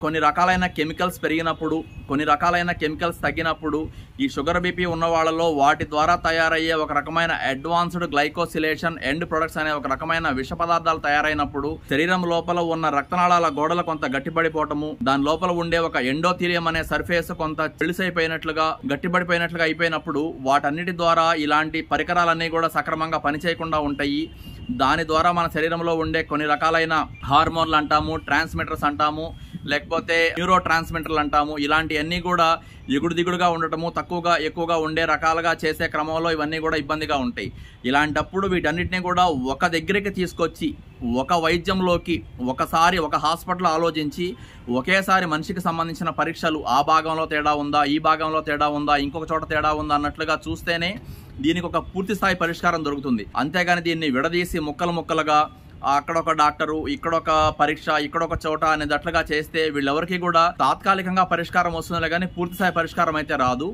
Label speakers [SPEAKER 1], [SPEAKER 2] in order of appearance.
[SPEAKER 1] కొన్ని రకాలైన కెమికల్స్ పెరిగినప్పుడు, కొన్ని రకాలైన కెమికల్స్ తగ్గినప్పుడు ఈ షుగర్ బీపీ ఉన్న వాళ్ళలో వాటి ద్వారా తయారయ్యే ఒక రకమైన అడ్వాన్స్డ్ గ్లైకోసిలేషన్ ఎండ్ ప్రొడక్ట్స్ అనే ఒక రకమైన విష పదార్థాలు తయారైనప్పుడు శరీరం లోపల ఉన్న రక్తనాళాల గోడలు కొంత గట్టిపడిపోవటము, దాని లోపల ఉండే ఒక ఎండోథీలియం అనే సర్ఫేస్ కొంత చెలిసైపోయినట్లుగా గట్టిపడిపోయినట్లుగా అయిపోయినప్పుడు వాటన్నిటి ద్వారా ఇలాంటి పరికరాలన్నీ కూడా సక్రమంగా పనిచేయకుండా ఉంటాయి. దాని ద్వారా మన శరీరంలో ఉండే కొన్ని రకాలైన హార్మోన్లు అంటాము, ట్రాన్స్మిటర్స్ అంటాము, లేకపోతే న్యూరో ట్రాన్స్మిటర్లు అంటాము, ఇలాంటివన్నీ కూడా ఎగుడు దిగుడుగా ఉండటము, తక్కువగా ఎక్కువగా ఉండే రకాలుగా చేసే క్రమంలో ఇవన్నీ కూడా ఇబ్బందిగా ఉంటాయి. ఇలాంటప్పుడు వీటన్నిటిని కూడా ఒక దగ్గరికి తీసుకొచ్చి ఒక వైద్యంలోకి ఒకసారి ఒక హాస్పిటల్ ఆలోచించి ఒకేసారి మనిషికి సంబంధించిన పరీక్షలు ఆ భాగంలో తేడా ఉందా, ఈ భాగంలో తేడా ఉందా, ఇంకొక చోట తేడా ఉందా అన్నట్లుగా చూస్తేనే దీనికి ఒక పూర్తి స్థాయి పరిష్కారం దొరుకుతుంది. అంతేగాని దీన్ని విడదీసి ముక్కలు ముక్కలుగా అక్కడొక డాక్టరు, ఇక్కడొక పరీక్ష, ఇక్కడొక చోట అనేటట్లుగా చేస్తే వీళ్ళెవరికి కూడా తాత్కాలికంగా పరిష్కారం వస్తుందిలే కానీ పూర్తి స్థాయి పరిష్కారం అయితే రాదు.